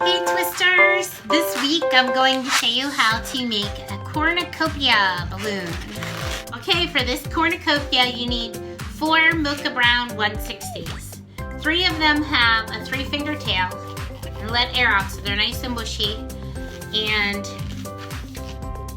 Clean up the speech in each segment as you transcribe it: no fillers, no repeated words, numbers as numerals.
Hey Twisters! This week I'm going to show you how to make a cornucopia balloon. Okay, for this cornucopia you need 4 Mocha Brown 160s. 3 of them have a 3-finger tail and let air out so they're nice and bushy. And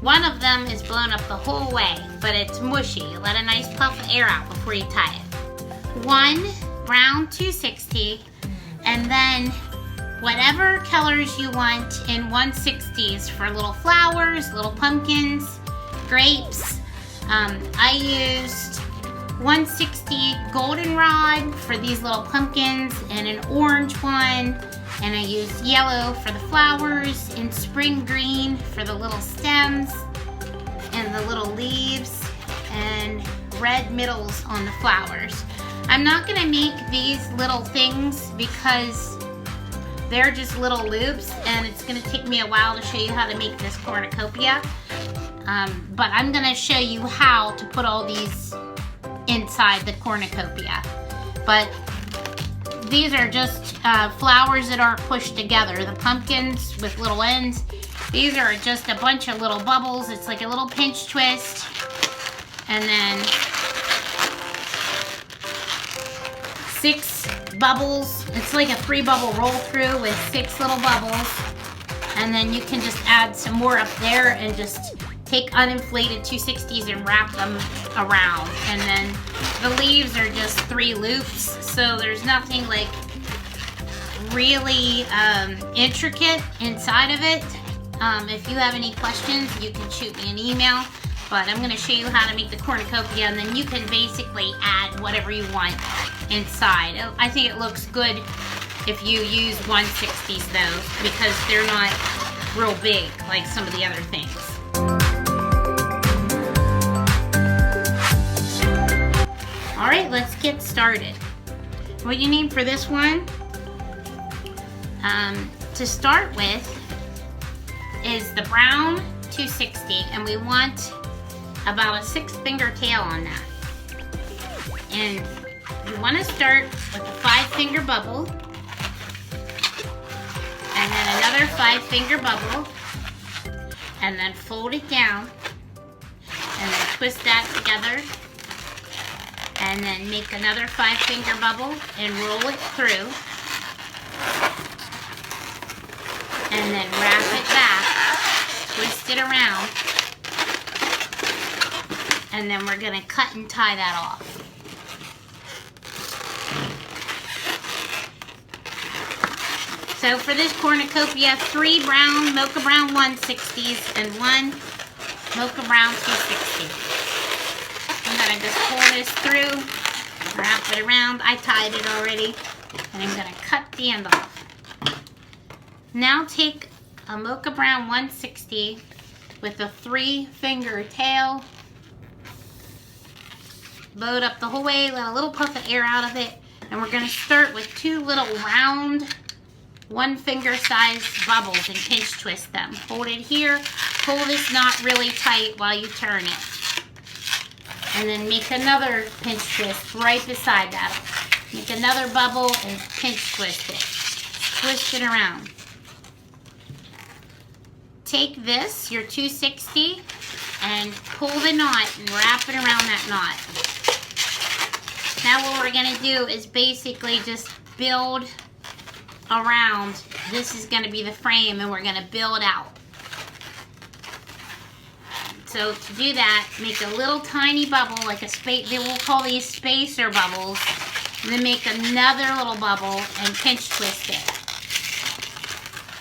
1 of them is blown up the whole way, but it's mushy. You let a nice puff of air out before you tie it. 1 brown 260, and then whatever colors you want in 160s for little flowers, little pumpkins, grapes. I used 160 goldenrod for these little pumpkins and an orange one, and I used yellow for the flowers and spring green for the little stems and the little leaves and red middles on the flowers. I'm not going to make these little things because they're just little loops, and it's going to take me a while to show you how to make this cornucopia. But I'm going to show you how to put all these inside the cornucopia. But these are just flowers that aren't pushed together. The pumpkins with little ends, these are just a bunch of little bubbles. It's like a little pinch twist. And then 6 bubbles. It's like a 3-bubble roll through with 6 little bubbles. And then you can just add some more up there and just take uninflated 260s and wrap them around. And then the leaves are just 3 loops, so there's nothing like really intricate inside of it. If you have any questions, you can shoot me an email. But I'm going to show you how to make the cornucopia, and then you can basically add whatever you want inside. I think it looks good if you use 160s though, because they're not real big like some of the other things. Alright, let's get started. What you need for this one, to start with, is the brown 260, and we want about a 6-finger tail on that. And you want to start with a 5-finger bubble, and then another 5-finger bubble, and then fold it down, and then twist that together, and then make another 5-finger bubble and roll it through, and then wrap it back, twist it around, and then we're going to cut and tie that off. So for this cornucopia, 3 brown Mocha Brown 160s and 1 Mocha Brown 260. I'm going to just pull this through, wrap it around. I tied it already, and I'm going to cut the end off. Now take a Mocha Brown 160 with a 3-finger tail. Load up the whole way, let a little puff of air out of it, and we're going to start with 2 little round 1-finger size bubbles and pinch twist them. Hold it here, pull this knot really tight while you turn it. And then make another pinch twist right beside that. Make another bubble and pinch twist it. Twist it around. Take this, your 260, and pull the knot and wrap it around that knot. Now what we're going to do is basically just build around. This is going to be the frame, and we're going to build out. So to do that, make a little tiny bubble, like a space. We'll call these spacer bubbles. And then make another little bubble and pinch twist it.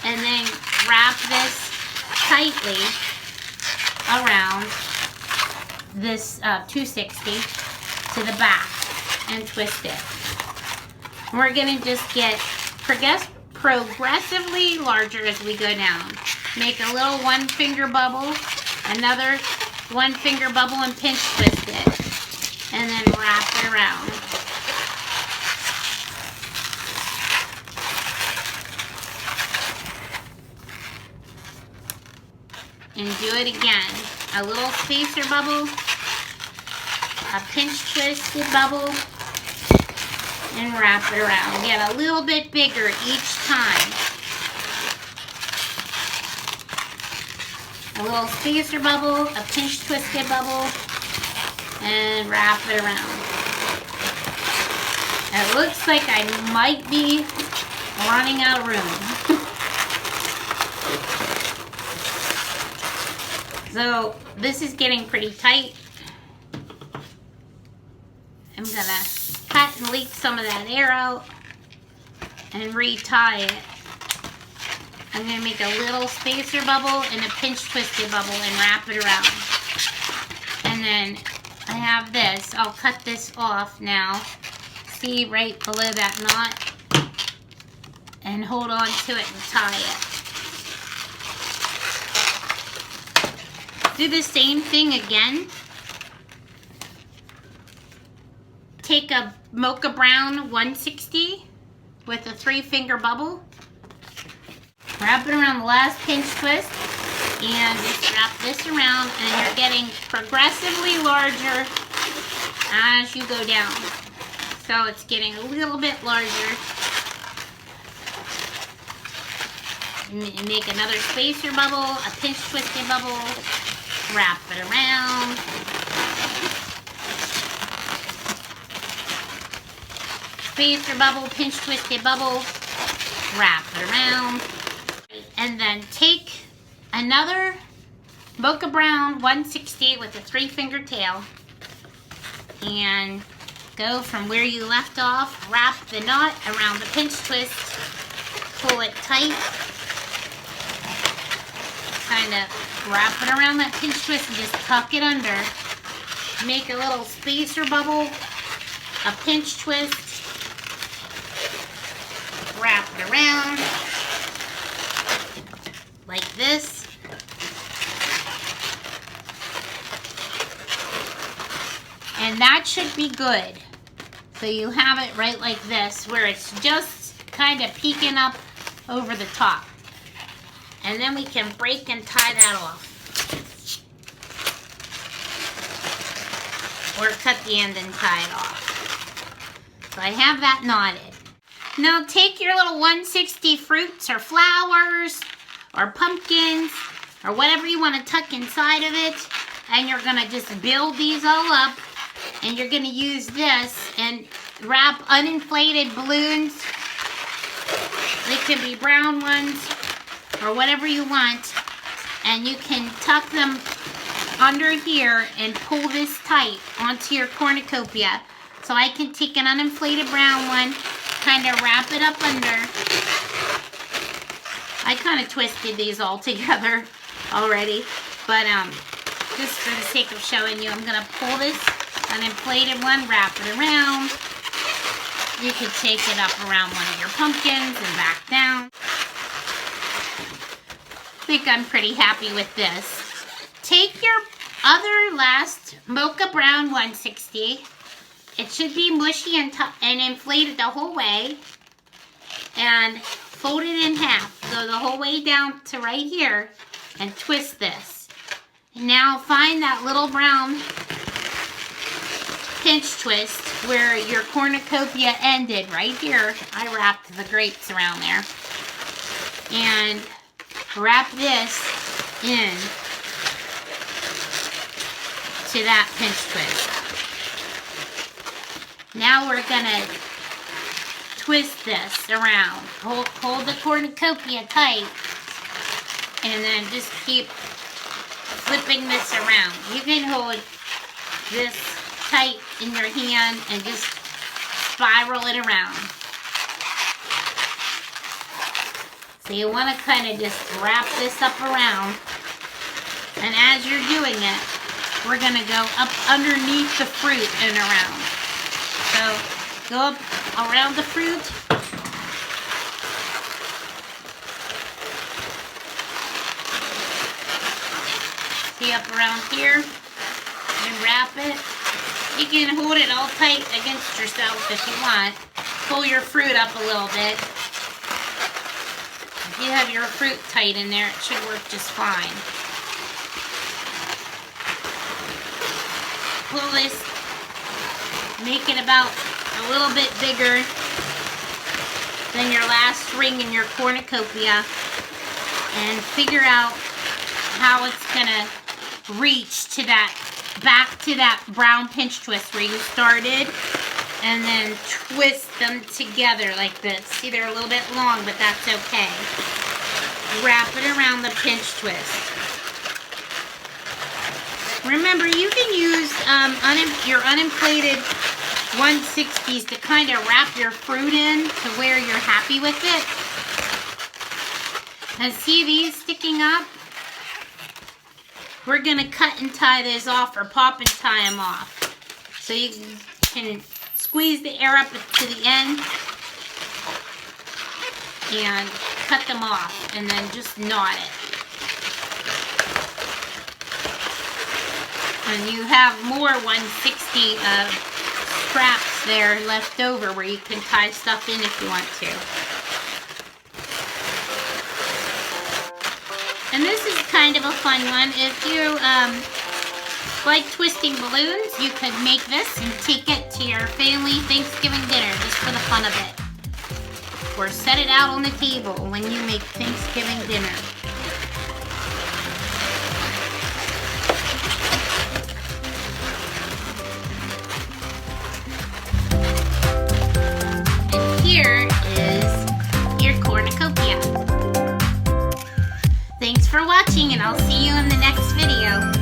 And then wrap this tightly around this 260 to the back and twist it. We're going to just get progressively larger as we go down. Make a little 1-finger bubble, another 1-finger bubble, and pinch twist it, and then wrap it around. And do it again. A little spacer bubble, a pinch twisted bubble, and wrap it around. Get a little bit bigger each time. a little spacer bubble, a pinch twisted bubble, and wrap it around. It looks like I might be running out of room. So this is getting pretty tight. I'm gonna cut and leak some of that air out and retie it. I'm gonna make a little spacer bubble and a pinch twisted bubble and wrap it around. And then I have this. I'll cut this off now. See right below that knot? And hold on to it and tie it. Do the same thing again. Take a Mocha Brown 160 with a 3-finger bubble. Wrap it around the last pinch twist and just wrap this around, and you're getting progressively larger as you go down. So it's getting a little bit larger. Make another spacer bubble, a pinch twisted bubble, wrap it around. Spacer bubble, pinch twisted bubble, wrap it around. And then take another Mocha Brown 160 with a 3-finger tail and go from where you left off, wrap the knot around the pinch twist, pull it tight, kind of wrap it around that pinch twist and just tuck it under. Make a little spacer bubble, a pinch twist, wrap it around like this. And that should be good. So you have it right like this, where it's just kind of peeking up over the top. And then we can break and tie that off. Or cut the end and tie it off. So I have that knotted. Now take your little 160 fruits or flowers or pumpkins or whatever you want to tuck inside of it, and you're going to just build these all up, and you're going to use this and wrap uninflated balloons. They can be brown ones or whatever you want, and you can tuck them under here and pull this tight onto your cornucopia. So I can take an uninflated brown one, kind of wrap it up under. I kind of twisted these all together already, but just for the sake of showing you, I'm going to pull this uninflated one, wrap it around. You can take it up around one of your pumpkins and back down. I think I'm pretty happy with this. Take your other last Mocha Brown 160. It should be mushy and inflated the whole way. And fold it in half. Go the whole way down to right here and twist this. And now find that little brown pinch twist where your cornucopia ended right here. I wrapped the grapes around there. And wrap this in to that pinch twist. Now we're gonna twist this around. Hold the cornucopia tight, and then just keep flipping this around. You can hold this tight in your hand and just spiral it around. So you want to kind of just wrap this up around, and as you're doing it, we're going to go up underneath the fruit and around. So go up around the fruit. See, up around here, and wrap it. You can hold it all tight against yourself if you want. Pull your fruit up a little bit. If you have your fruit tight in there, it should work just fine. Pull this, make it about a little bit bigger than your last ring in your cornucopia, and figure out how it's gonna reach to that, back to that brown pinch twist where you started, and then twist them together like this. See, they're a little bit long, but that's okay. Wrap it around the pinch twist. Remember, you can use your uninflated 160s to kind of wrap your fruit in to where you're happy with it. And see these sticking up? We're gonna cut and tie those off, or pop and tie them off. So you can squeeze the air up to the end and cut them off, and then just knot it. And you have more 160 straps there left over where you can tie stuff in if you want to. And this is kind of a fun one. If you like twisting balloons, you could make this and take it to your family Thanksgiving dinner just for the fun of it. Or set it out on the table when you make Thanksgiving dinner. And here is your cornucopia. Thanks for watching, and I'll see you in the next video.